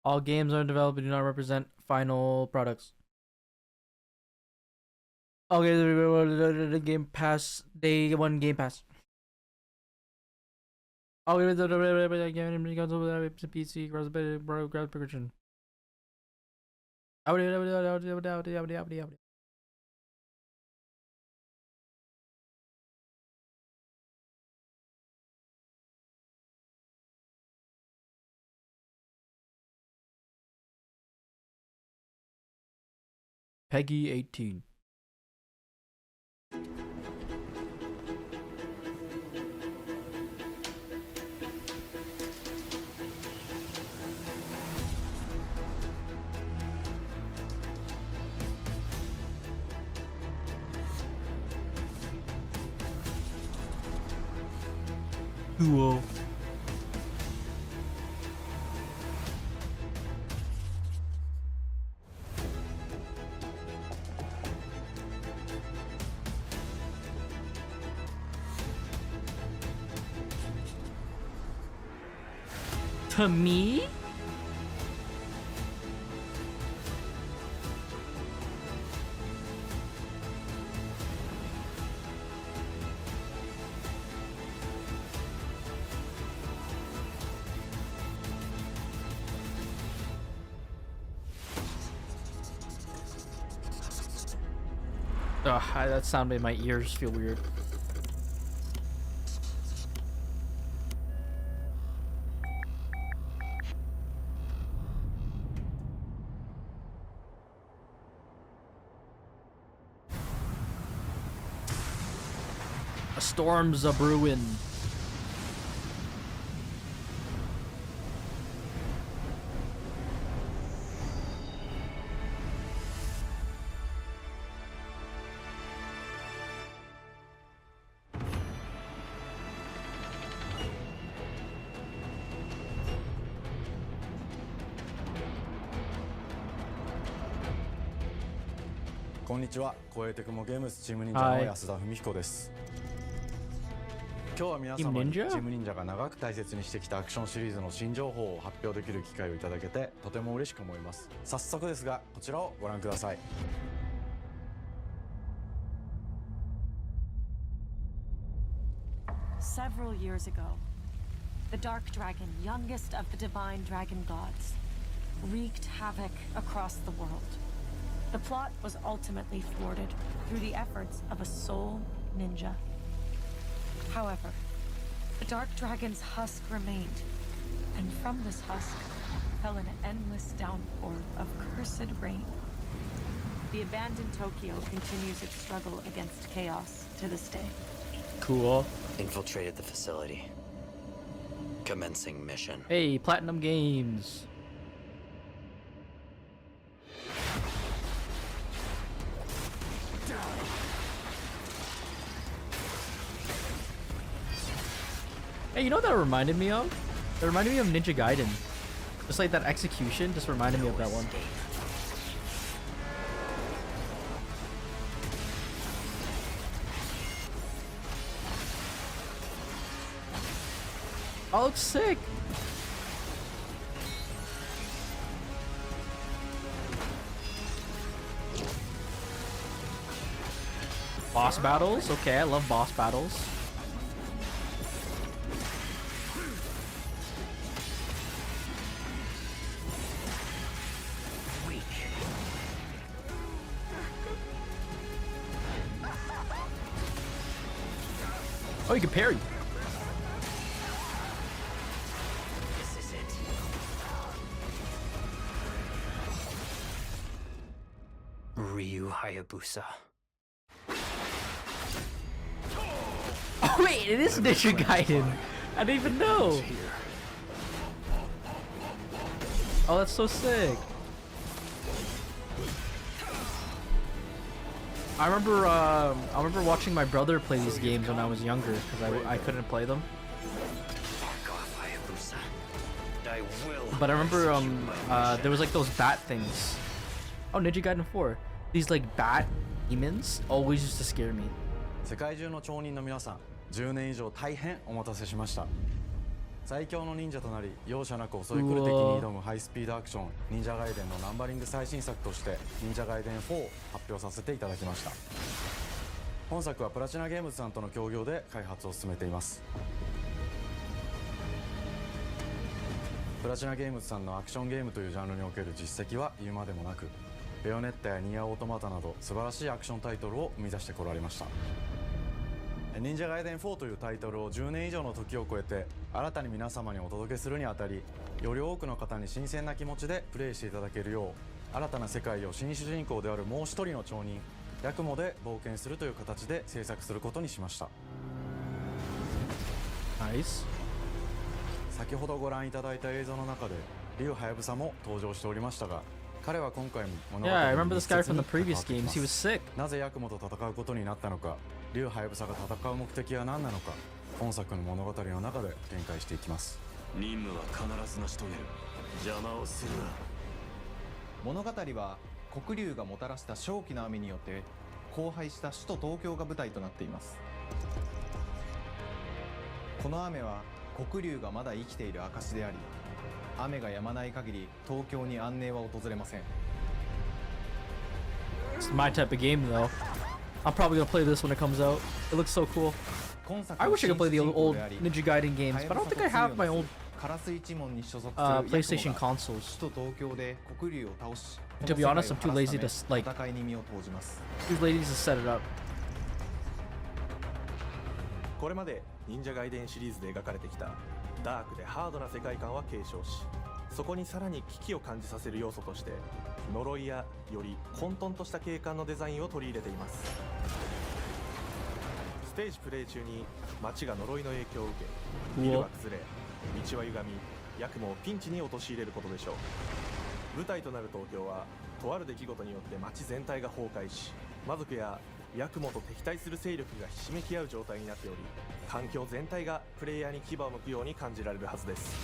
All games are developed do not represent final products. Okay, the Game Pass Day One Game Pass. Okay, the PC graphic version. Peggy 18. Cool. To me? Ugh, that sound made my ears feel weird. A storm's a brewing. Konnichiwa, こんにちは。超えてくもゲームスチーム忍者の安田文彦です。今日は皆様にチーム忍者が長く大切にしてきたアクションシリーズの新情報を発表できる機会をいただけてとても嬉しく思います。早速ですがこちらをご覧ください。Several years ago, the Dark Dragon, youngest of the divine dragon gods, wreaked havoc across the world. The plot was ultimately thwarted through the efforts of a sole ninja. However, the Dark Dragon's husk remained, and from this husk fell an endless downpour of cursed rain. The abandoned Tokyo continues its struggle against chaos to this day. Cool. Infiltrated the facility. Commencing mission. Hey, Platinum Games. Hey, you know what that reminded me of? It reminded me of Ninja Gaiden. Just like that execution just reminded me of that one. Oh, looks sick. Boss battles? Okay, I love boss battles. Oh, you can parry. This is it. Ryu Hayabusa. Oh wait, it is Ninja Gaiden. I didn't even know. Oh, that's so sick. I remember watching my brother play these games when I was younger because I couldn't play them. Fuck off, Hayabusa. I will. But I remember there was like those bat things. Oh, Ninja Gaiden 4. These like bat demons always used to scare me. 世界中の町人の皆さん、10年以上大変お待たせしました。最強の忍者となり容赦なく襲い来る敵に挑むハイスピードアクション忍者ガイデンのナンバリング最新作として忍者ガイデン4を発表させていただきました。本作はプラチナゲームズさんとの協業で開発を進めています。プラチナゲームズさんのアクションゲームというジャンルにおける実績は言うまでもなく、ベヨネッタやニアオートマタなど素晴らしいアクションタイトルを生み出してこられました。忍者ガイデン4というタイトルを10年以上の時を超えて新たに皆様にお届けするにあたり、より多くの方に新鮮な気持ちでプレイしていただけるよう、新たな世界を新主人公であるもう一人の町人ヤクモで冒険するという形で制作することにしました。Nice. 先ほどご覧いただいた映像の中で竜ハヤブサも登場しておりましたが、彼は今回も物語 Yeah, I に remember 密 this guy 接 from に the 関わ previous っていま games. He was す。 sick. なぜヤクモと戦うことになったのか、竜ハヤブサが戦う目的は何なのか、本作の物語の中で展開していきます。任務は必ず成し遂げる。邪魔をするな。物語は黒竜がもたらした正気の雨によって荒廃した首都東京が舞台となっています。この雨は黒竜がまだ生きている証であり、雨が止まない限り東京に安寧は訪れません。 It's my type of game, though. I'm probably gonna play this when it comes out. It looks so cool. 今作 I の wish I could play the 新主人公 old であり Ninja Gaiden games, but I don't think I have my old カラス一門に所属するヤクモが PlayStation consoles. 首都東京で黒竜を倒し、 To be honest, I'm too lazy to, この like, 世界を晴らすため戦いに身を投じます。 these ladies to set it up. これまで忍者ガイデンシリーズで描かれてきたダークでハードな世界観は継承し、そこにさらに危機を感じさせる要素として呪いやより混沌とした景観のデザインを取り入れています。ステージプレイ中に街が呪いの影響を受け、ビルは崩れ、道は歪み、ヤクモをピンチに陥れることでしょう。舞台となる東京はとある出来事によって街全体が崩壊し、魔族やヤクモと敵対する勢力がひしめき合う状態になっており、環境全体がプレイヤーに牙を向くように感じられるはずです。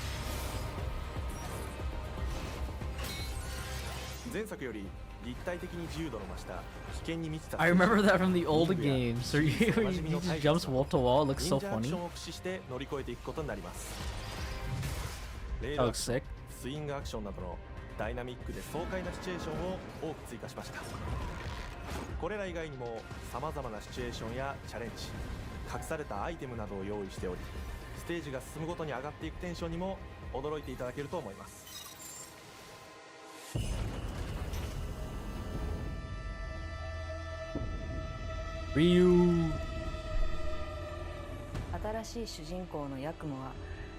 前作より立体的に自由度の増した危険に満ちた I remember that from the old games. So he just jumps wall to wall. It looks 忍 so 者アク funny. ションを駆使して乗り越えていくことになります。レー That ドア looks クション sick. スイングアクションなどのダイナミックで爽快なシチュエーションを多く追加しました。これら以外にも様々なシチュエーションやチャレンジ、隠されたアイテムなどを用意しており、ステージが進むごとに上がっていくテンションにも驚いていただけると思います。Ryu. 新しい主人公のヤクモは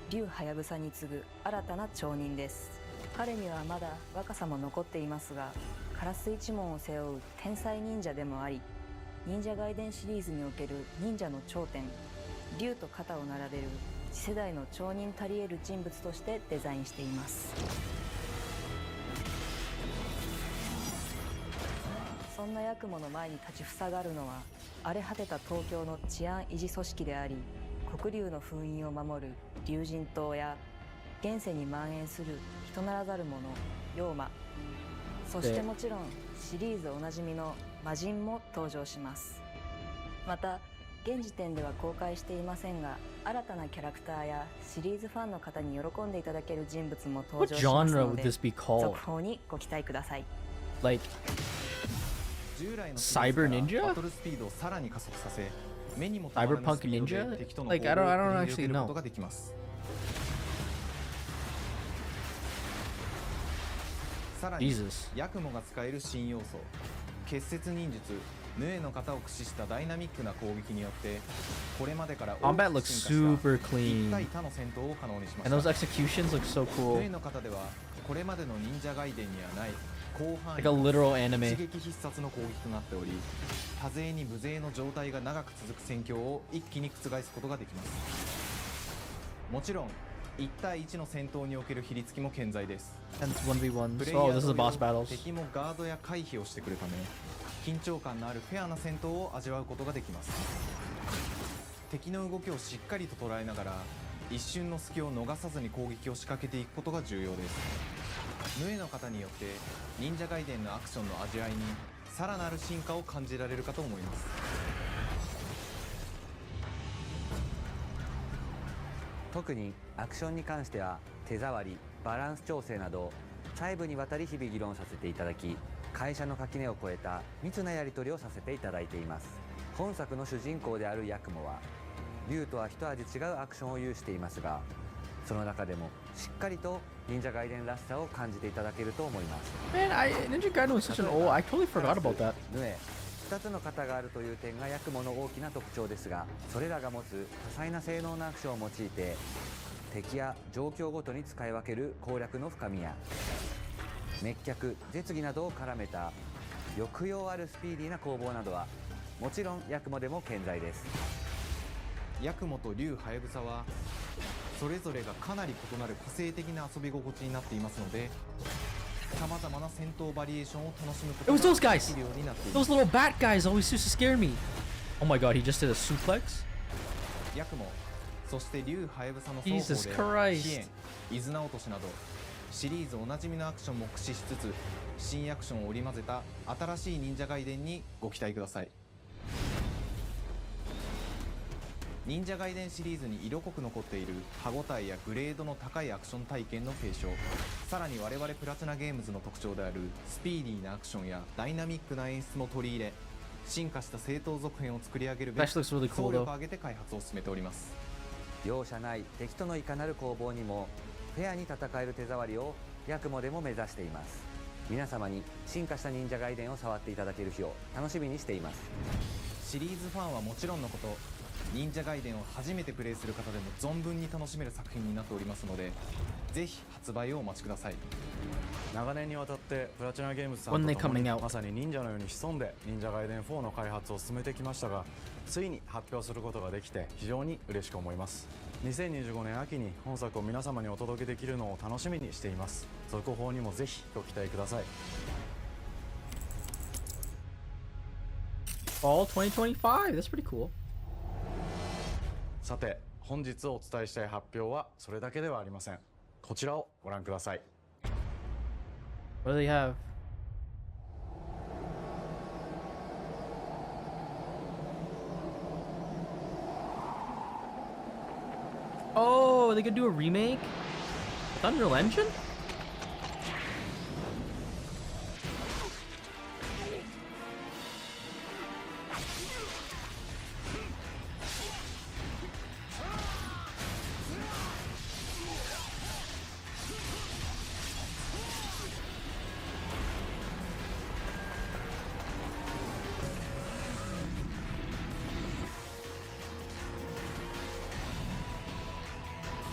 竜ハヤブサに次ぐ新たな町人です。彼にはまだ若さも残っていますが、カラス一門を背負う天才忍者でもあり、忍者ガイデンシリーズにおける忍者の頂点、竜と肩を並べる次世代の町人たり得る人物としてデザインしています。そんなヤクモの前に立ちふさがるのは、荒れ果てた東京の治安維持組織であり、黒竜の封印を守る竜神島や現世に蔓延する人ならざる者妖魔、そしてもちろんシリーズおなじみの魔人も登場します。また現時点では公開していませんが、新たなキャラクターやシリーズファンの方に喜んでいただける人物も登 What 場します genre の would で、 this be called? 続報にご期待ください。 Like 従来の Cyber Ninja? バトルスピードをさらに加速させ、目にも止まらぬ Cyberpunk スピードで Ninja? 敵との Like, 攻防を I don't 繰り広げ actually る know. ことができます。さらに Jesus. ヤクモが使える新要素、結節忍術ヌエの型を駆使したダイナミックな攻撃によって、これまでから大 Combat きく looks 進化 super した一 clean. 対他の戦闘を可能にしま And those した。 executions look so ヌ cool. エの型ではこれまでの忍者ガイデンにはない広範囲 Like a literal 一 anime. 撃必殺の攻撃となっており、多勢に無勢の状態が長く続く戦況を一気に覆すことができます。もちろん1対1の戦闘における比率機も健在です。 And it's 1v1s. プレイヤ Oh, ー this is the 同様 boss battles. 敵もガードや回避をしてくるため、緊張感のあるフェアな戦闘を味わうことができます。敵の動きをしっかりと捉えながら、一瞬の隙を逃さずに攻撃を仕掛けていくことが重要です。ヌエの方によって忍者ガイデンのアクションの味わいにさらなる進化を感じられるかと思います。特にアクションに関しては手触り、バランス調整など細部にわたり日々議論させていただき、会社の垣根を越えた密なやり取りをさせていただいています。本作の主人公であるヤクモは竜とは一味違うアクションを有していますが、その中でもしっかりと忍者ガイデンらしさを感じていただけると思います。 Man, Ninja Gaiden was such an old. I totally forgot about that. ヌエ2つの型があるという点がヤクモの大きな特徴ですが、それらが持つ多彩な性能のアクションを用いて敵や状況ごとに使い分ける攻略の深みや滅却、絶技などを絡めた抑揚あるスピーディーな攻防などはもちろんヤクモでも健在です。ヤクモと竜ハヤブサはそれぞれがかなり異なる個性的な遊び心地になっていますので、さまざまな戦闘バリエーションを楽しむこと It was が those guys. できるようになっていま Those す。 little bat guys always used to scare me. Oh my god, he just did a suplex? ヤクモ、そして竜ハヤブサの双 Jesus 方で Christ. 支援、イズナ落としなどシリーズおなじみのアクションも駆使しつつ、新アクションを織り交ぜた新しい忍者ガイデンにご期待ください。忍者ガイデンシリーズに色濃く残っている歯ごたえやグレードの高いアクション体験の継承、さらに我々プラチナゲームズの特徴であるスピーディーなアクションやダイナミックな演出も取り入れ、進化した正当続編を作り上げるべく That looks really cool 総 though. 力を挙げて開発を進めております。容赦ない敵とのいかなる攻防にもフェアに戦える手触りをヤクモでも目指しています。皆様に進化した忍者ガイデンを触っていただける日を楽しみにしています。シリーズファンはもちろんのこと、忍者ガイデンを初めてプレイする方でも存分に楽しめる作品になっておりますので、ぜひ発売をお待ちください。長年にわたってプラチナゲームズさん When と they 共に coming out? まさに忍者のように潜んで忍者ガイデン4の開発を進めてきましたが、ついに発表することができて非常に嬉しく思います。2025年秋に本作を皆様にお届けできるのを楽しみにしています。続報にもぜひご期待ください。 Fall 2025. That's pretty cool. さて本日お伝えしたい発表はそれだけではありません。こちらをご覧ください。 What do they have? Oh, they could do a remake? With Unreal Engine?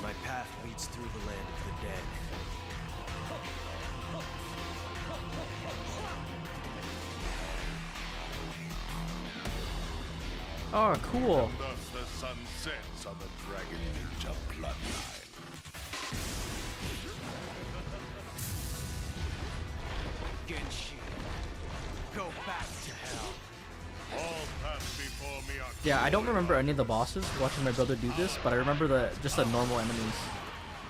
My path leads through the land of the dead. Oh, cool. Thus the sun sets on the Dragon Ninja bloodline. Genshin, go back to hell. All paths before me are Yeah, I don't remember any of the bosses watching my brother do this, but I remember just the normal enemies.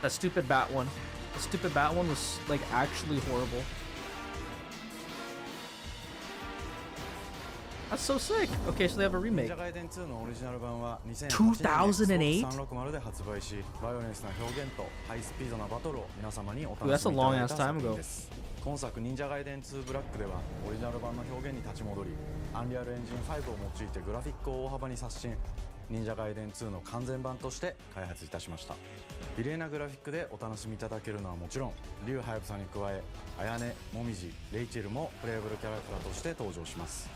That stupid bat one. The stupid bat one was like actually horrible. That's so sick. Okay, so they have a 忍 remake. 者ガイデン2のオリジナル版は2008 2008? 年に 360で発売し、バイオレンスな表現とハイスピードなバトルを皆様にお楽 Dude, し that's a みいた long だい ass た time 作品 ago. です。今作忍者ガイデン2ブラックではオリジナル版の表現に立ち戻り、アンリアルエンジン5を用いてグラフィックを大幅に刷新、忍者ガイデン2の完全版として開発いたしました。美麗なグラフィックでお楽しみいただけるのはもちろん、竜ハヤブサに加え、綾音、もみじ、レイチェルもプレイブルキャラクターとして登場します。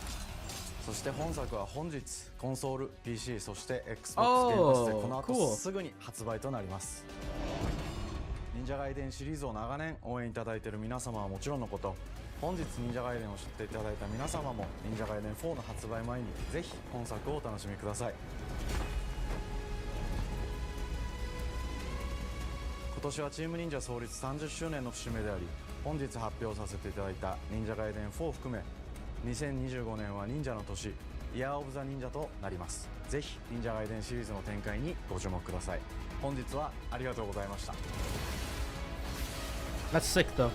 そして本作は本日コンソール、PC、そして Xbox ゲームパスでこの後 cool. すぐに発売となります。忍者ガイデンシリーズを長年応援いただいている皆様はもちろんのこと、本日忍者ガイデンを知っていただいた皆様も忍者ガイデン4の発売前にぜひ本作をお楽しみください。今年はチーム忍者創立30周年の節目であり、本日発表させていただいた忍者ガイデン4を含め2025年は忍者の年、イヤーオブザ忍者となります。ぜひ忍者ガイデンシリーズの展開にご注目ください。本日はありがとうございました。 That's sick though.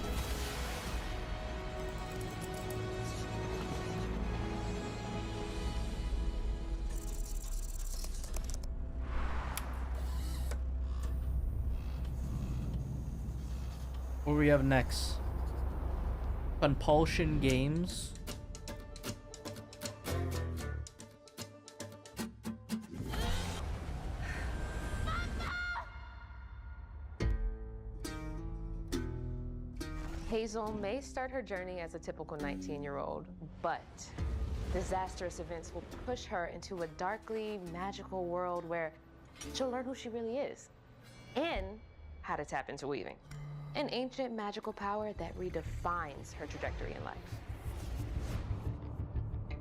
we have next? Compulsion Games. Hazel may start her journey as a typical 19-year-old, but disastrous events will push her into a darkly magical world where she'll learn who she really is and how to tap into weaving, an ancient magical power that redefines her trajectory in life.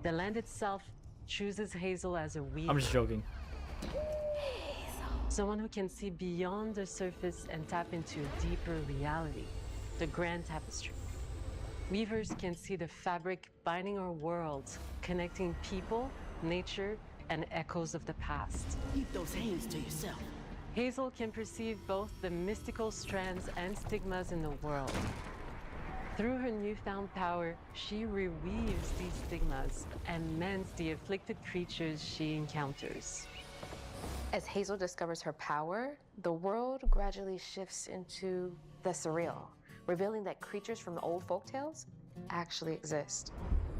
The land itself chooses Hazel as a weaver. I'm just joking. Someone who can see beyond the surface and tap into a deeper reality, the grand tapestry. Weavers can see the fabric binding our world, connecting people, nature, and echoes of the past. Keep those hands to yourself. Hazel can perceive both the mystical strands and stigmas in the world. Through her newfound power, she reweaves these stigmas and mends the afflicted creatures she encounters. As Hazel discovers her power, the world gradually shifts into the surreal, revealing that creatures from the old folktales actually exist.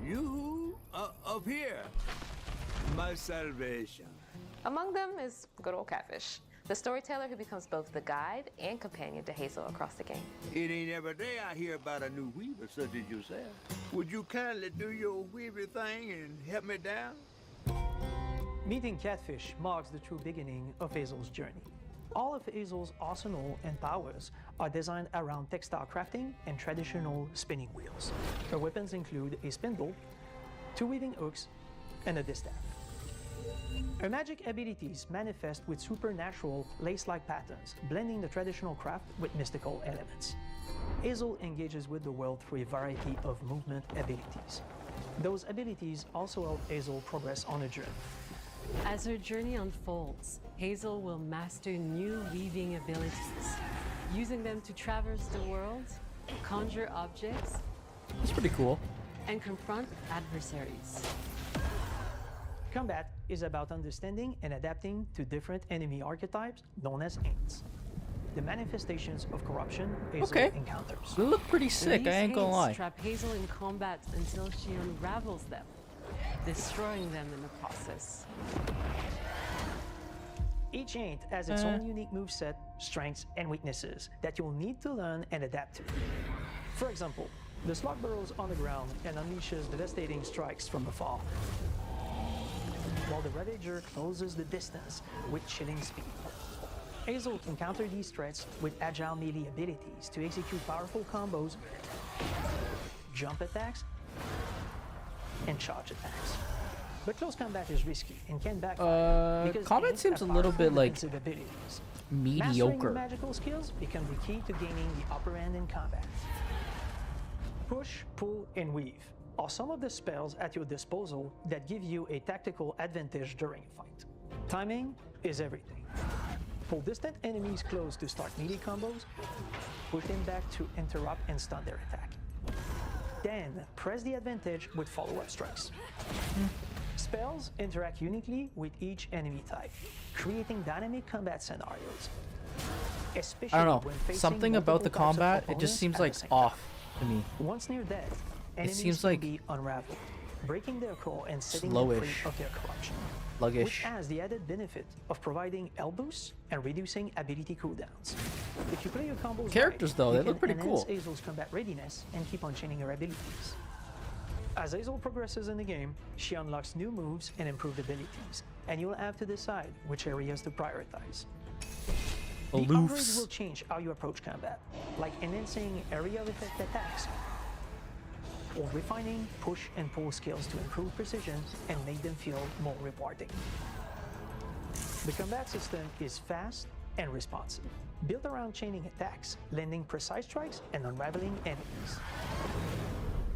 You up here, my salvation. Among them is good old Catfish, the storyteller who becomes both the guide and companion to Hazel across the game. It ain't every day I hear about a new weaver such as yourself. Would you kindly do your weaver thing and help me down? Meeting Catfish marks the true beginning of Hazel's journey. All of Hazel's arsenal and powers are designed around textile crafting and traditional spinning wheels. Her weapons include a spindle, 2 weaving hooks, and a distaff. Her magic abilities manifest with supernatural lace-like patterns, blending the traditional craft with mystical elements. Hazel engages with the world through a variety of movement abilities. Those abilities also help Hazel progress on a journey. As her journey unfolds, Hazel will master new weaving abilities, using them to traverse the world, conjure objects. That's pretty cool. And confront adversaries. Combat is about understanding and adapting to different enemy archetypes known as Aints, the manifestations of corruption Hazel encounters. They look pretty sick, I ain't gonna lie. Trap Hazel in combat until she unravels them, destroying them in the process. Each Aint has its own unique moveset, strengths, and weaknesses that you'll need to learn and adapt to. For example, the Slug burrows on the ground and unleashes devastating strikes from afar, while the Ravager closes the distance with chilling speed. Hazel can counter these threats with agile melee abilities to execute powerful combos, jump attacks, and charge attacks. But close combat is risky and can backfire because combat seems a little bit like mediocre. Mastering your magical skills become the key to gaining the upper hand in combat. Push, pull, and weave are some of the spells at your disposal that give you a tactical advantage during a fight. Timing is everything. Pull distant enemies close to start melee combos, push them back to interrupt and stun their attack. Then press the advantage with follow-up strikes. Spells interact uniquely with each enemy type, creating dynamic combat scenarios. Especially I don't know, when facing something about the multiple types of combat, it opponents just seems at like the same off time. to me. Once near death, enemies seems can like be unraveled, breaking their core and setting them free slowish. of their corruption. Sluggish. Which has the added benefit of providing health boosts and reducing ability cooldowns. If you play your combos Characters, right, though, you they look can pretty enhance cool. Hazel's combat readiness and keep on chaining her abilities. As Hazel progresses in the game, she unlocks new moves and improved abilities, and you'll have to decide which areas to prioritize. The upgrades will change how you approach combat, like enhancing area of effect attacks, or refining push and pull skills to improve precision and make them feel more rewarding. The combat system is fast and responsive, built around chaining attacks, landing precise strikes, and unraveling enemies.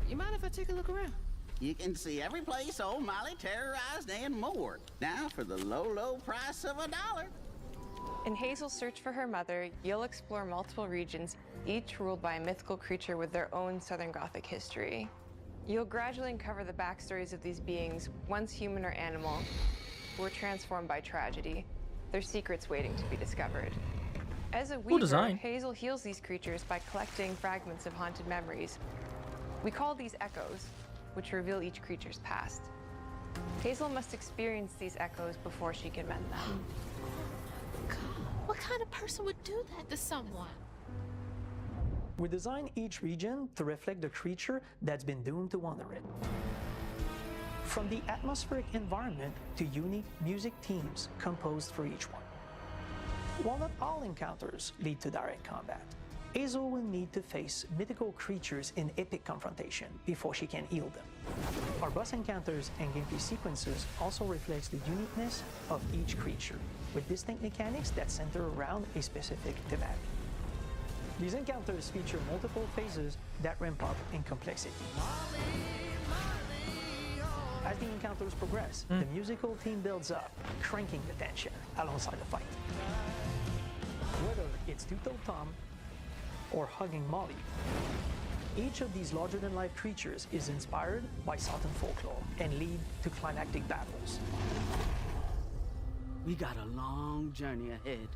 You mind if I take a look around? You can see every place old Molly terrorized and more. Now for the low, low price of $1. In Hazel's search for her mother, you'll explore multiple regions, each ruled by a mythical creature with their own Southern Gothic history. You'll gradually uncover the backstories of these beings, once human or animal, who were transformed by tragedy, their secrets waiting to be discovered. As a Cool weaver, design. Hazel heals these creatures by collecting fragments of haunted memories. We call these echoes, which reveal each creature's past. Hazel must experience these echoes before she can mend them. What kind of person would do that to someone? We design each region to reflect the creature that's been doomed to wander it. From the atmospheric environment to unique music themes composed for each one. While not all encounters lead to direct combat, Hazel will need to face mythical creatures in epic confrontation before she can heal them. Our boss encounters and gameplay sequences also reflects the uniqueness of each creature, with distinct mechanics that center around a specific thematic. These encounters feature multiple phases that ramp up in complexity. As the encounters progress, the musical theme builds up, cranking the tension alongside the fight. Whether it's Two-Toed Tom or hugging Molly, each of these larger-than-life creatures is inspired by Southern folklore and lead to climactic battles. We got a long journey ahead.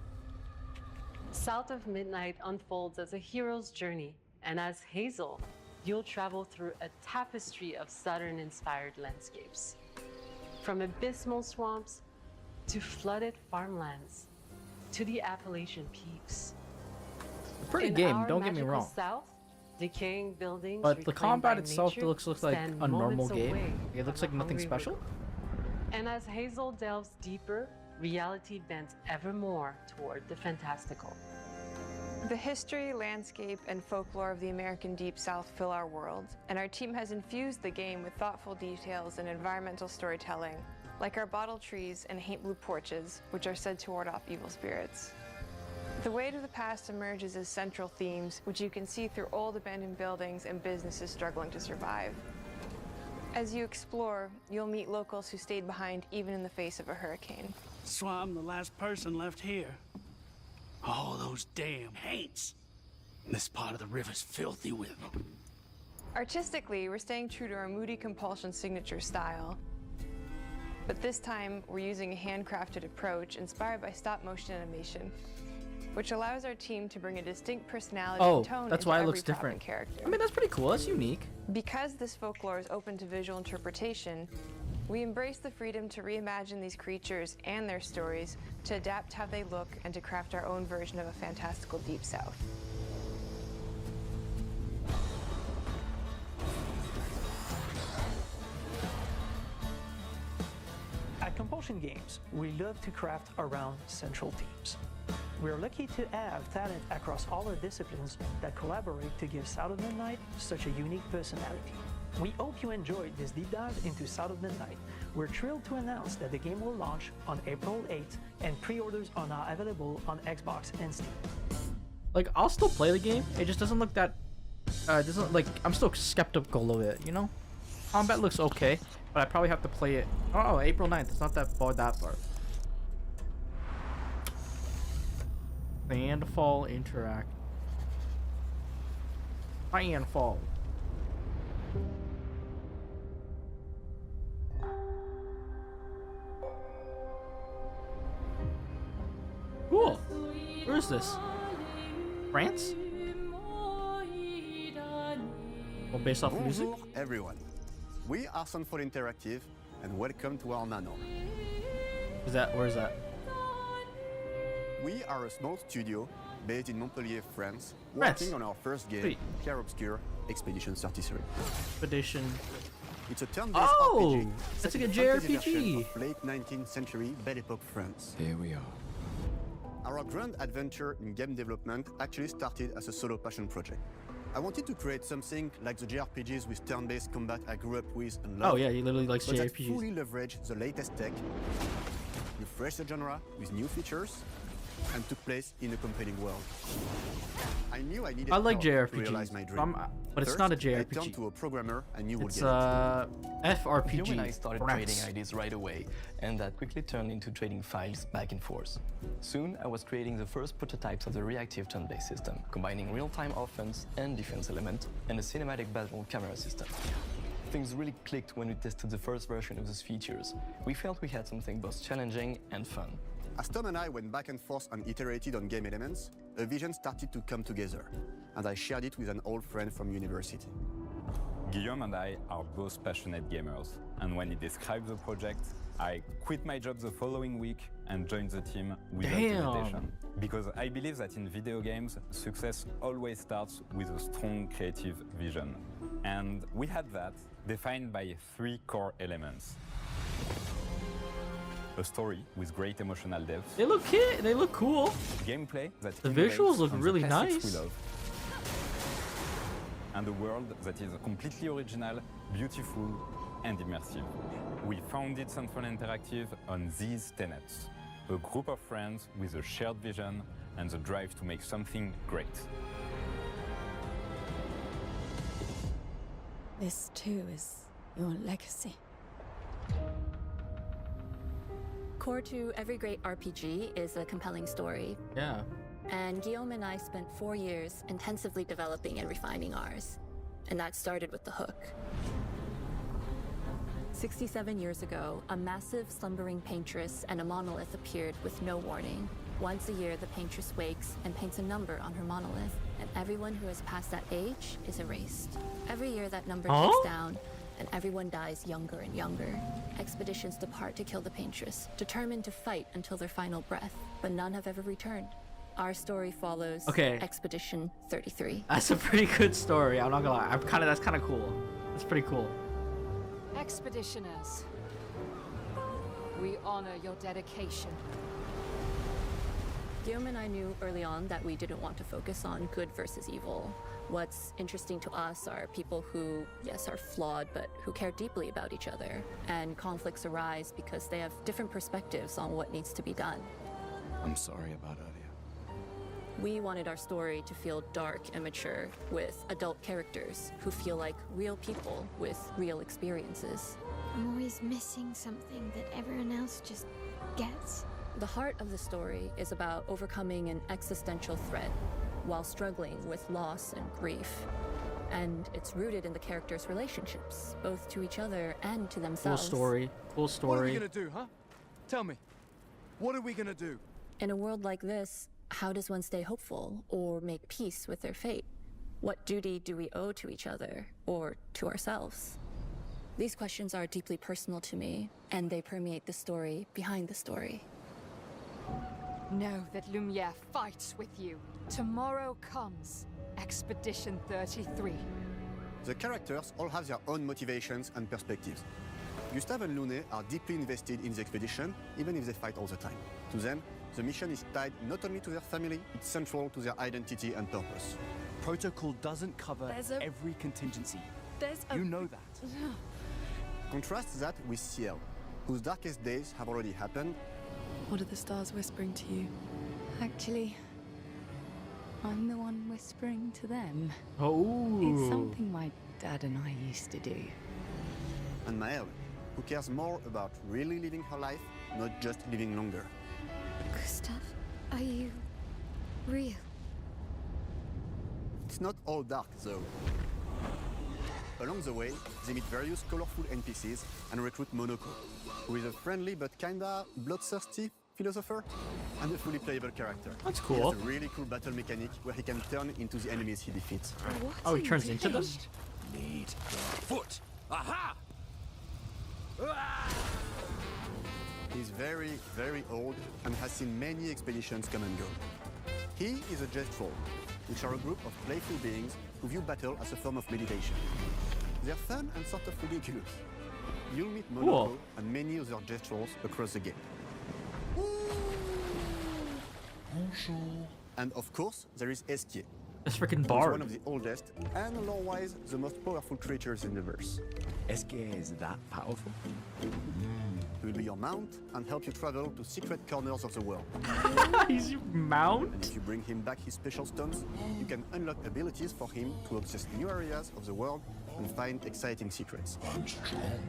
South of Midnight unfolds as a hero's journey, and as Hazel, you'll travel through a tapestry of Southern-inspired landscapes. From abysmal swamps to flooded farmlands to the Appalachian peaks. Pretty In game, our don't get me magical wrong. South, decaying buildings But the reclaimed combat by itself nature looks like stand a normal moments game. away It looks from like a nothing hungry special. river. And as Hazel delves deeper, reality bends ever more toward the fantastical. The history, landscape, and folklore of the American Deep South fill our world, and our team has infused the game with thoughtful details and environmental storytelling, like our bottle trees and haint blue porches, which are said to ward off evil spirits. The weight of the past emerges as central themes, which you can see through old abandoned buildings and businesses struggling to survive. As you explore, you'll meet locals who stayed behind even in the face of a hurricane. So I'm the last person left here. All those damn haints. This part of the river's filthy with them. Artistically, we're staying true to our moody compulsion signature style. But this time, we're using a handcrafted approach inspired by stop-motion animation, which allows our team to bring a distinct personality and tone that's into why it every looks prop different. and character. I mean, that's pretty cool. That's unique. Because this folklore is open to visual interpretation, we embrace the freedom to reimagine these creatures and their stories, to adapt how they look, and to craft our own version of a fantastical Deep South. At Compulsion Games, we love to craft around central themes. We are lucky to have talent across all our disciplines that collaborate to give South of Midnight such a unique personality. We hope you enjoyed this deep dive into South of Midnight. We're thrilled to announce that the game will launch on April 8th, and pre-orders are now available on Xbox and Steam. Like, I'll still play the game. It just doesn't look that. Doesn't like. I'm still skeptical of it. You know, combat looks okay, but I probably have to play it. Oh, April 9th. It's not that far. Landfall Interact. Landfall. Cool. Where is this? France? Well, based off music? Bonjour everyone. We are Sunfall Interactive and welcome to our manor. Where is that? We are a small studio based in Montpellier, France, working on our first game, Clair Obscur Expedition 33. Expedition. It's a turn-based RPG. That's like a set in fantasy JRPG. version of late 19th century Belle Epoque France. Here we are. Our grand adventure in game development actually started as a solo passion project. I wanted to create something like the JRPGs with turn-based combat I grew up with and loved. Oh yeah, he literally likes but that JRPGs. fully leverage the latest tech, refresh the genre with new features, and took place in a compelling world. I knew I needed I like help to realize JRPGs, my dream. but it's First, not a I JRPG. turned to a programmer I knew would It's get it. FRPG. You and I started France. trading ideas right away, and that quickly turned into trading files back and forth. Soon, I was creating the first prototypes of the reactive turn-based system, combining real-time offense and defense element, and a cinematic battle camera system. Things really clicked when we tested the first version of those features. We felt we had something both challenging and fun. As Tom and I went back and forth and iterated on game elements, a vision started to come together, and I shared it with an old friend from university. Guillaume and I are both passionate gamers, and when he described the project, I quit my job the following week and joined the team without hesitation. Because I believe that in video games, success always starts with a strong creative vision. And we had that, defined by 3 core elements. A story with great emotional depth. They look cool. Gameplay that the visuals look really nice. We love. And a world that is completely original, beautiful, and immersive. We founded Central Interactive on these tenets. A group of friends with a shared vision and the drive to make something great. This too is your legacy. Core to every great RPG is a compelling story. Yeah. And Guillaume and I spent 4 years intensively developing and refining ours. And that started with the hook. 67 years ago, a massive slumbering paintress and a monolith appeared with no warning. Once a year, the paintress wakes and paints a number on her monolith, and everyone who has passed that age is erased. Every year, that number ticks down, and everyone dies younger and younger. Expeditions depart to kill the paintress, determined to fight until their final breath, but none have ever returned. Our story follows Expedition 33. That's a pretty good story. I'm not gonna lie. That's kind of cool. That's pretty cool. Expeditioners, we honor your dedication. Guillaume and I knew early on that we didn't want to focus on good versus evil. What's interesting to us are people who, yes, are flawed, but who care deeply about each other. And conflicts arise because they have different perspectives on what needs to be done. I'm sorry about earlier. We wanted our story to feel dark and mature, with adult characters who feel like real people with real experiences. I'm always missing something that everyone else just gets. The heart of the story is about overcoming an existential threat while struggling with loss and grief. And it's rooted in the characters' relationships, both to each other and to themselves. Cool story. Cool story. What are we gonna do, huh? Tell me. What are we gonna do? In a world like this, how does one stay hopeful or make peace with their fate? What duty do we owe to each other or to ourselves? These questions are deeply personal to me, and they permeate the story behind the story. Know that Lumiere fights with you. Tomorrow comes Expedition 33. The characters all have their own motivations and perspectives. Gustave and Lune are deeply invested in the expedition, even if they fight all the time. To them, the mission is tied not only to their family, it's central to their identity and purpose. Protocol doesn't cover every contingency. You know that. Contrast that with Ciel, whose darkest days have already happened. What are the stars whispering to you? Actually, I'm the one whispering to them. Oh. It's something my dad and I used to do. And Maëlle, who cares more about really living her life, not just living longer. Gustave, are you real? It's not all dark, though. Along the way, they meet various colorful NPCs and recruit Monoko, who is a friendly but kinda bloodthirsty philosopher and a fully playable character. That's cool. He has a really cool battle mechanic where he can turn into the enemies he defeats. Oh, he turns into them? Need foot. Aha! He's very, very old and has seen many expeditions come and go. He is a Jest Troll, which are a group of playful beings who view battle as a form of meditation. They're fun and sort of ridiculous. You'll meet Monoko and many other Jest Trolls across the game. And of course, there is Esquier. This freaking He's bard. one of the oldest and lore-wise the most powerful creatures in the verse. Esquier is that powerful? He will be your mount and help you travel to secret corners of the world. He's your mount? And if you bring him back his special stones, you can unlock abilities for him to access new areas of the world and find exciting secrets. I'm strong,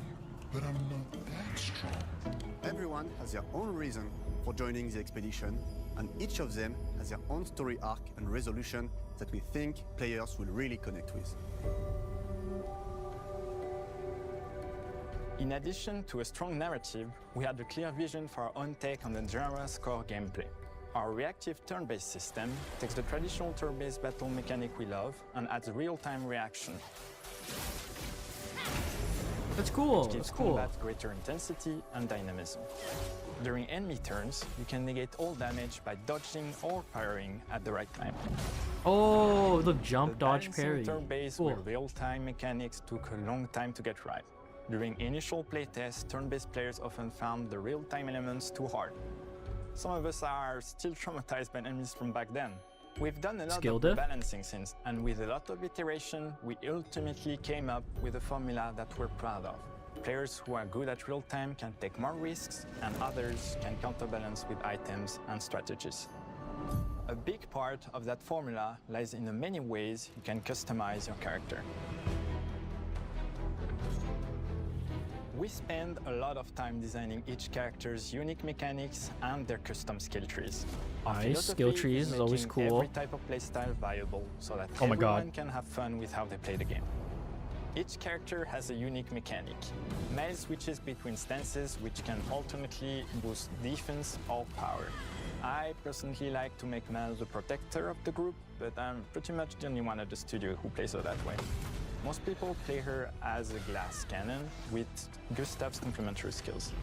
but I'm not that strong. Everyone has their own reason for joining the expedition, and each of them has their own story arc and resolution that we think players will really connect with. In addition to a strong narrative, we had a clear vision for our own take on the genre's core gameplay. Our reactive turn-based system takes the traditional turn-based battle mechanic we love and adds real-time reaction. That's cool. It gives That's cool. combat greater intensity and dynamism. During enemy turns, you can negate all damage by dodging or parrying at the right time. Oh, look, jump, dodge, parry. Turn-based Cool. with real-time mechanics took a long time to get right. During initial playtests, turn-based players often found the real-time elements too hard. Some of us are still traumatized by enemies from back then. We've done a lot of balancing since, and with a lot of iteration, we ultimately came up with a formula that we're proud of. Players who are good at real-time can take more risks, and others can counterbalance with items and strategies. A big part of that formula lies in the many ways you can customize your character. We spend a lot of time designing each character's unique mechanics and their custom skill trees. Our Nice, skill philosophy trees is always making cool. Every type of playstyle viable so that Oh my God. everyone can have fun with how they play the game. Each character has a unique mechanic. Mel switches between stances which can ultimately boost defense or power. I personally like to make Mel the protector of the group, but I'm pretty much the only one at the studio who plays her that way. Most people play her as a glass cannon with Gustav's complementary skills.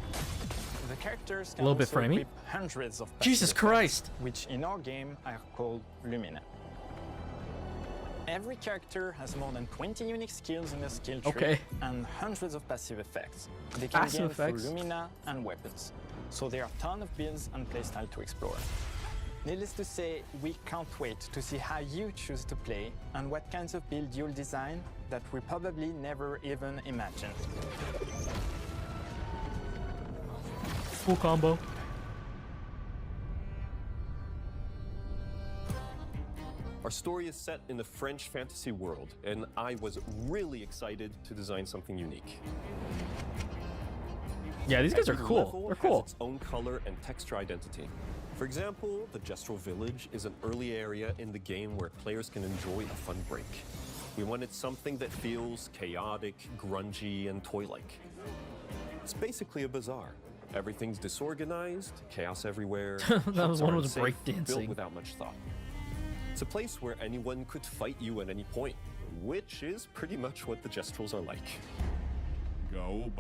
The characters can A little bit also framey. equip hundreds of Jesus passive Christ! effects, which in our game are called Lumina. Every character has more than 20 unique skills in their skill tree Okay. and hundreds of passive effects. They can Passive gain effects? through Lumina and weapons. So there are a ton of builds and playstyle to explore. Needless to say, we can't wait to see how you choose to play and what kinds of build you'll design that we probably never even imagined. Full combo. Our story is set in the French fantasy world, and I was really excited to design something unique. Yeah, these guys are Every cool. level They're has cool. its own color and texture identity. For example, the Gestrel Village is an early area in the game where players can enjoy a fun break. We wanted something that feels chaotic, grungy, and toy-like. It's basically a bazaar. Everything's disorganized, chaos everywhere. That was one shops with aren't safe, built breakdancing. without much thought. It's a place where anyone could fight you at any point, which is pretty much what the Gestrels are like. The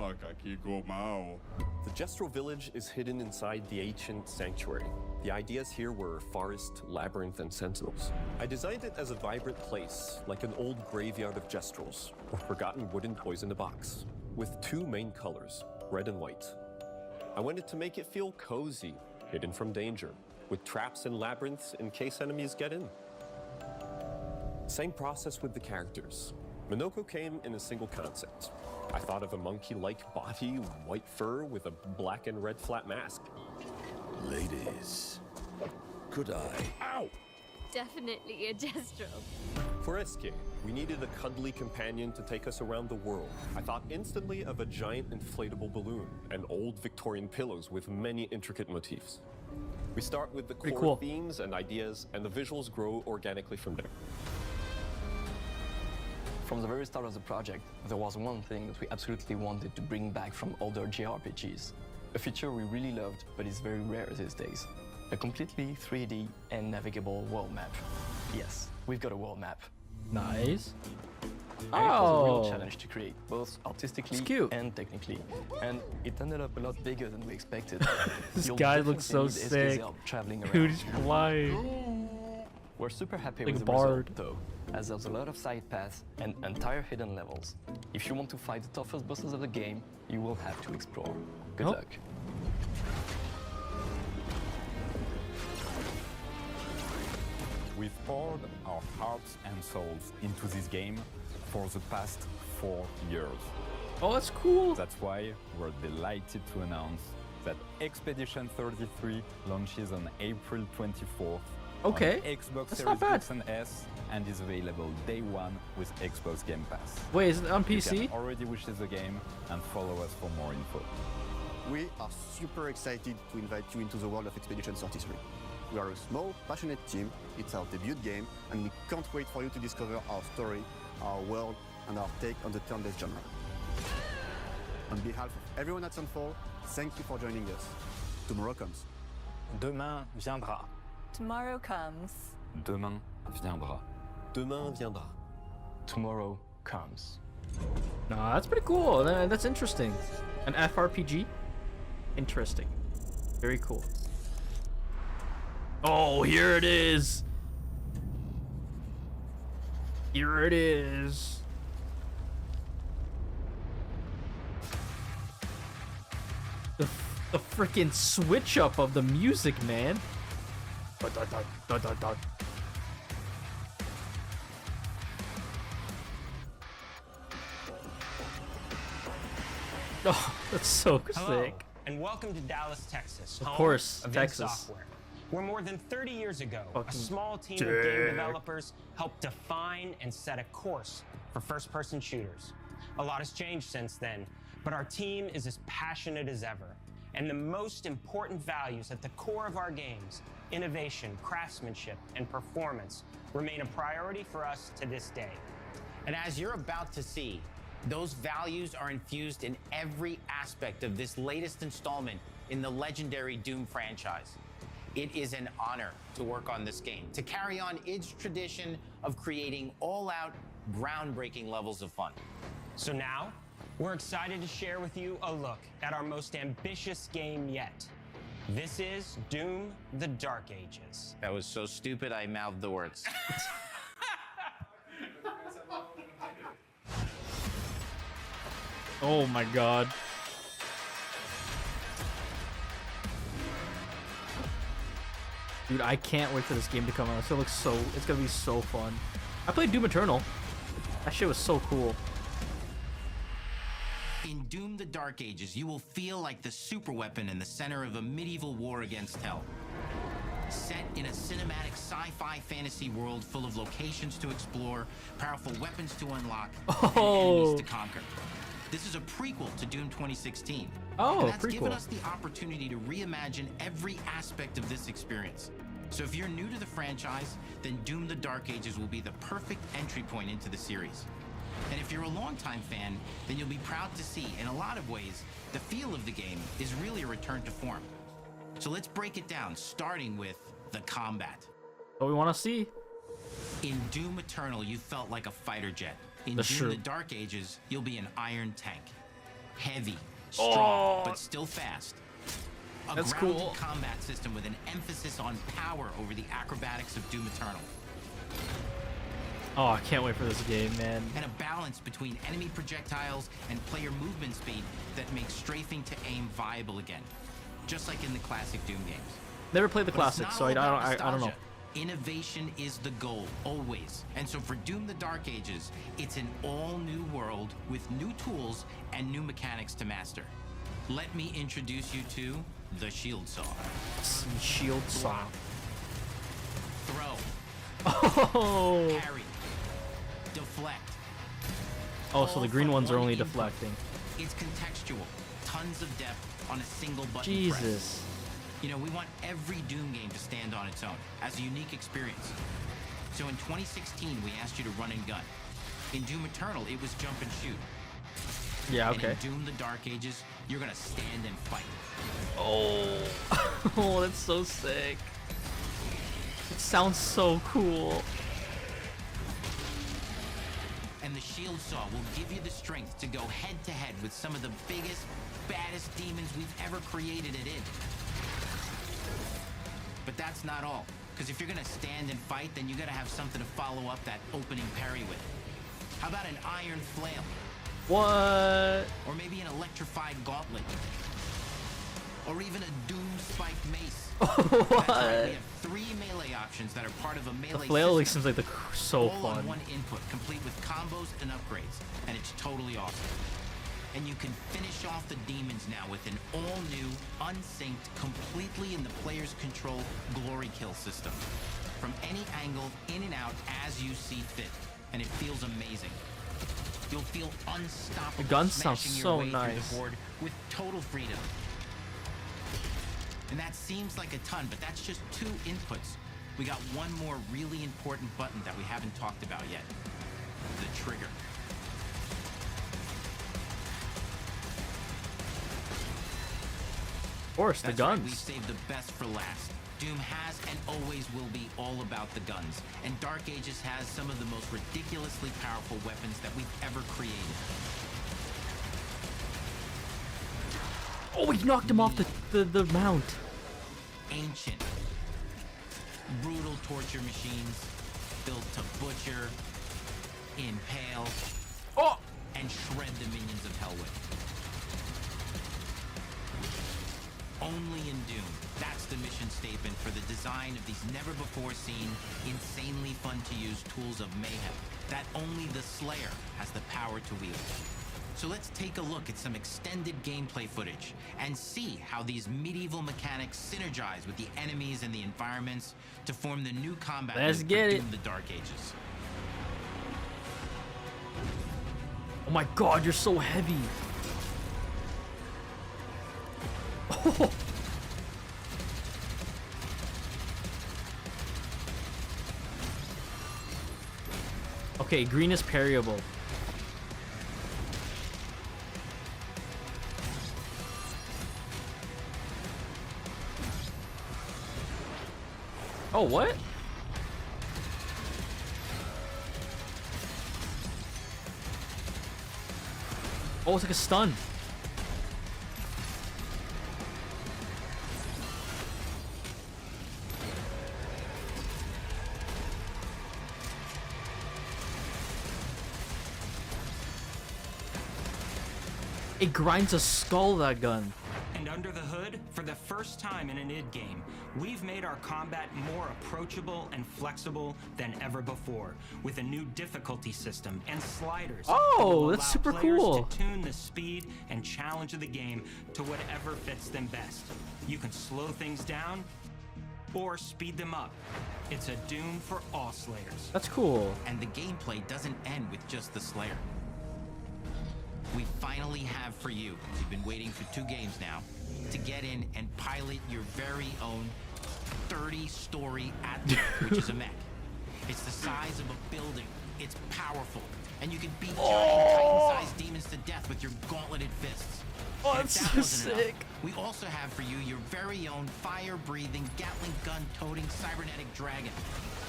Gestrel Village is hidden inside the ancient sanctuary. The ideas here were forest, labyrinth, and sentinels. I designed it as a vibrant place, like an old graveyard of Gestrels, or forgotten wooden toys in a box, with two main colors, red and white. I wanted to make it feel cozy, hidden from danger, with traps and labyrinths in case enemies get in. Same process with the characters. Minoko came in a single concept. I thought of a monkey-like body, white fur with a black and red flat mask. Ladies, could I? Ow! Definitely a Gestrel. For Eske, we needed a cuddly companion to take us around the world. I thought instantly of a giant inflatable balloon and old Victorian pillows with many intricate motifs. We start with the Pretty core cool. themes and ideas, and the visuals grow organically from there. From the very start of the project, there was one thing that we absolutely wanted to bring back from older JRPGs. A feature we really loved, but is very rare these days. A completely 3D and navigable world map. Yes, we've got a world map. Nice. And it was a real Oh. challenge to create, both artistically It's cute. and technically. And it ended up a lot bigger than we expected. This You'll guy looks so definitely need Eske's sick. help traveling around. Dude, he's flying. We're super happy Like with a the result, bard. though, as there's a lot of side paths and entire hidden levels. If you want to fight the toughest bosses of the game, you will have to explore. Good Nope. luck. We've poured our hearts and souls into this game for the past 4 years. Oh, that's cool. That's why we're delighted to announce that Expedition 33 launches on April 24th Okay, on Xbox that's Series not bad. X and S and is available day one with Xbox Game Pass. Wait, is it on You PC? can already wishlist the game and follow us for more info. We are super excited to invite you into the world of Expedition 33. We are a small, passionate team, it's our debut game, and we can't wait for you to discover our story, our world, and our take on the turn-based genre. On behalf of everyone at Sunfall, thank you for joining us. Tomorrow comes. Demain viendra. Tomorrow comes. Demain viendra. Demain viendra. Tomorrow comes. Nah, that's pretty cool. That's interesting. An FRPG? Interesting. Very cool. Oh, here it is. Here it is. The freaking switch up of the music, man. Oh, that's so Hello, sick. and welcome to Dallas, Texas. Of home course, of id Texas. Software, where more than 30 years ago, a Fucking small team of game dick. developers helped define and set a course for first-person shooters. A lot has changed since then, but our team is as passionate as ever. And the most important values at the core of our games, innovation, craftsmanship, and performance, remain a priority for us to this day. And as you're about to see, those values are infused in every aspect of this latest installment in the legendary Doom franchise. It is an honor to work on this game, to carry on its tradition of creating all-out, groundbreaking levels of fun. So now, we're excited to share with you a look at our most ambitious game yet. This is Doom: The Dark Ages. That was so stupid I mouthed the words. Oh my god. Dude, I can't wait for this game to come out. It's gonna be so fun. I played Doom Eternal. That shit was so cool. In Doom: The Dark Ages, you will feel like the superweapon in the center of a medieval war against hell. Set in a cinematic sci-fi fantasy world full of locations to explore, powerful weapons to unlock, and enemies to conquer. This is a prequel to Doom 2016. Oh, and that's prequel. given us the opportunity to reimagine every aspect of this experience. So if you're new to the franchise, then Doom: The Dark Ages will be the perfect entry point into the series. And if you're a longtime fan, then you'll be proud to see, in a lot of ways, the feel of the game is really a return to form. So let's break it down, starting with the combat. What we want to see. In Doom Eternal, you felt like a fighter jet. In That's Doom: true. The Dark Ages, you'll be an iron tank. Heavy, strong, Oh. but still fast. A That's grounded cool. combat system with an emphasis on power over the acrobatics of Doom Eternal. Oh, I can't wait for this game, man. And a balance between enemy projectiles and player movement speed that makes strafing to aim viable again. Just like in the classic Doom games. Never played the But it's classic, not so all I about don't know. nostalgia. Innovation is the goal, always. And so for Doom: The Dark Ages, it's an all-new world with new tools and new mechanics to master. Let me introduce you to the Shield Saw. Shield Saw. Throw. Oh. Parry. Deflect. Oh, so the green from ones are one only input. deflecting. It's contextual. Tons of depth on a single button Jesus. press. You know, we want every Doom game to stand on its own as a unique experience. So in 2016, we asked you to run and gun. In Doom Eternal, it was jump and shoot. Yeah, And okay. in Doom: The Dark Ages, you're gonna stand and fight. Oh. Oh, that's so sick. It sounds so cool. And the Shield Saw will give you the strength to go head to head with some of the biggest, baddest demons we've ever created at id. But that's not all. Because if you're gonna stand and fight, then you gotta have something to follow up that opening parry with. How about an iron flail? What? Or maybe an electrified gauntlet. Or even a Doom spiked mace. What? That's right, we have 3 melee options that are part of a The melee flail like system. seems like so all fun. on one input, complete with combos and upgrades, and it's totally awesome. And you can finish off the demons now with an all-new, unsynced, completely in the player's control glory kill system. From any angle, in and out, as you see fit, and it feels amazing. You'll feel unstoppable, The guns sound smashing your so way through nice. the board with total freedom. And that seems like a ton, but that's just 2 inputs. We got one more really important button that we haven't talked about yet. The trigger. course, the That's right, guns. we saved the best for last. Doom has and always will be all about the guns, and Dark Ages has some of the most ridiculously powerful weapons that we've ever created. Oh, he knocked him off the mount. Ancient, brutal torture machines built to butcher, impale, and shred the minions of hell with. Only in Doom. That's the mission statement for the design of these never-before-seen, insanely fun-to-use tools of mayhem that only the Slayer has the power to wield. So let's take a look at some extended gameplay footage and see how these medieval mechanics synergize with the enemies and the environments to form the new combat Let's loop get for it. Doom: The Dark Ages. Oh my god, you're so heavy. Oh. Okay, green is parryable. Oh, what? Oh, it's like a stun. It grinds a skull, that gun. And under the hood, for the first time in an id game, we've made our combat more approachable and flexible than ever before, with a new difficulty system and sliders. Oh, that will that's allow super players cool. To tune the speed and challenge of the game to whatever fits them best. You can slow things down or speed them up. It's a Doom for all Slayers. That's cool. And the gameplay doesn't end with just the Slayer. We finally have for you, you've been waiting for 2 games now, to get in and pilot your very own 30-story Atlas, which is a mech. It's the size of a building, it's powerful, and you can beat giant Titan-sized demons to death with your gauntleted fists. Oh, And if that's that so wasn't sick. enough, we also have for you your very own fire-breathing, Gatling gun-toting cybernetic dragon.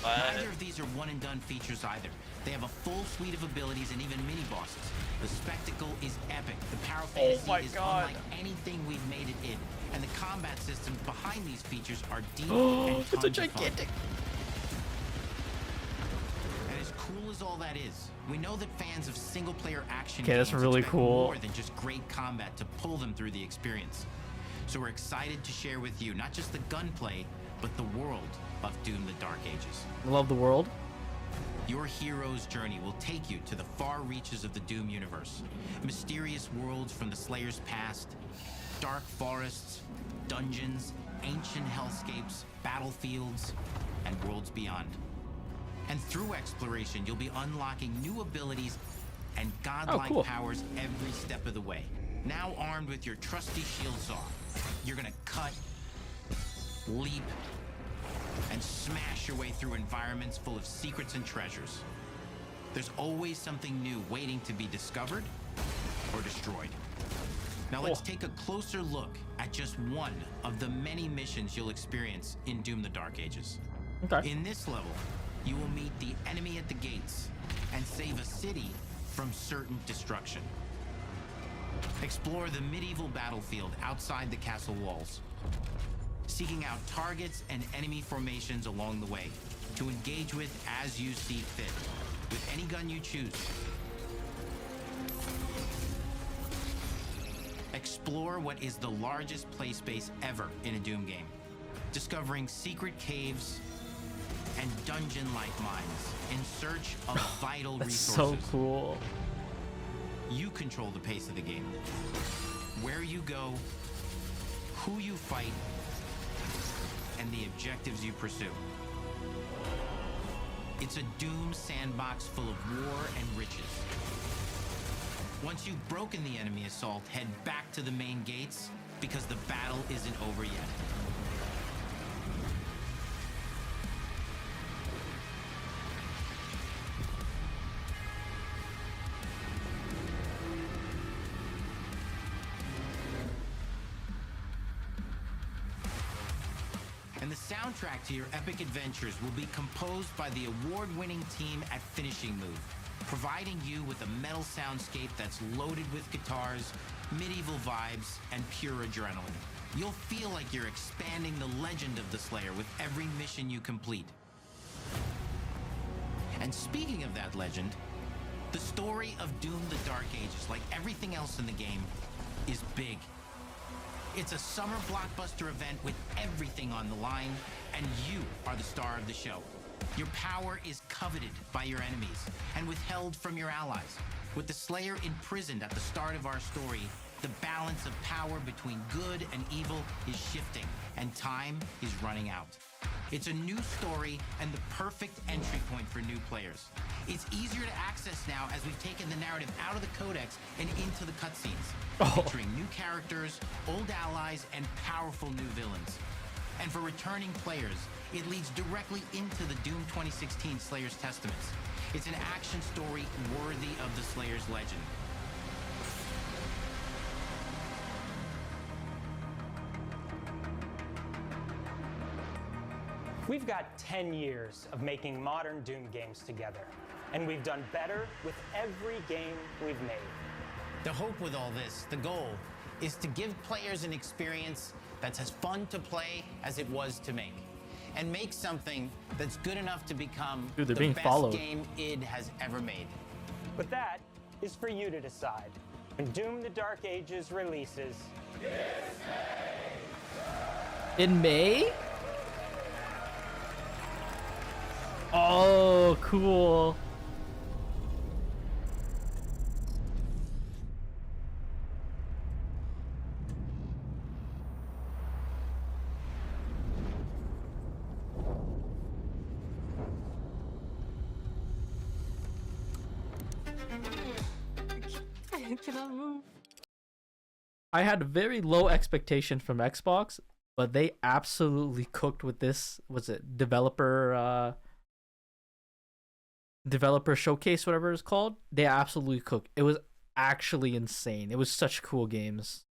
Neither of these are one-and-done features either. They have a full suite of abilities and even mini-bosses. The spectacle is epic. The Power Fantasy my is God. unlike anything we've made it in. And the combat systems behind these features are deep Oh, and it's a tons of fun. gigantic. And as cool as all that is, we know that fans of single-player action Okay, that's games really expect cool. more than just great combat to pull them through the experience. So we're excited to share with you not just the gunplay, but the world of Doom: The Dark Ages. Love the world. Your hero's journey will take you to the far reaches of the Doom universe. Mysterious worlds from the Slayer's past, dark forests, dungeons, ancient hellscapes, battlefields, and worlds beyond. And through exploration, you'll be unlocking new abilities and godlike cool. powers every step of the way. Now armed with your trusty shield saw, you're gonna cut, leap, and smash your way through environments full of secrets and treasures. There's always something new waiting to be discovered or destroyed. Now let's take a closer look at just one of the many missions you'll experience in Doom: The Dark Ages. Okay. In this level, you will meet the enemy at the gates and save a city from certain destruction. Explore the medieval battlefield outside the castle walls, seeking out targets and enemy formations along the way to engage with as you see fit, with any gun you choose. Explore what is the largest play space ever in a Doom game, discovering secret caves and dungeon-like mines in search of vital That's resources. so cool. You control the pace of the game. Where you go, who you fight, and the objectives you pursue. It's a Doom sandbox full of war and riches. Once you've broken the enemy assault, head back to the main gates, because the battle isn't over yet. And the soundtrack to your epic adventures will be composed by the award-winning team at Finishing Move, providing you with a metal soundscape that's loaded with guitars, medieval vibes, and pure adrenaline. You'll feel like you're expanding the legend of the Slayer with every mission you complete. And speaking of that legend, the story of Doom: The Dark Ages, like everything else in the game, is big. It's a summer blockbuster event with everything on the line, and you are the star of the show. Your power is coveted by your enemies and withheld from your allies. With the Slayer imprisoned at the start of our story, the balance of power between good and evil is shifting, and time is running out. It's a new story and the perfect entry point for new players. It's easier to access now as we've taken the narrative out of the codex and into the cutscenes, featuring new characters, old allies, and powerful new villains. And for returning players, it leads directly into the Doom 2016 Slayer's Testaments. It's an action story worthy of the Slayer's legend. We've got 10 years of making modern Doom games together, and we've done better with every game we've made. The hope with all this, the goal, is to give players an experience that's as fun to play as it was to make, and make something that's good enough to become Dude, they're the being best followed. game id has ever made. But that is for you to decide. When Doom: The Dark Ages releases In May? Oh, cool. I cannot move. I had very low expectation from Xbox, but they absolutely cooked with this. Was it developer showcase, whatever it's called? They absolutely cooked. It was actually insane. It was such cool games.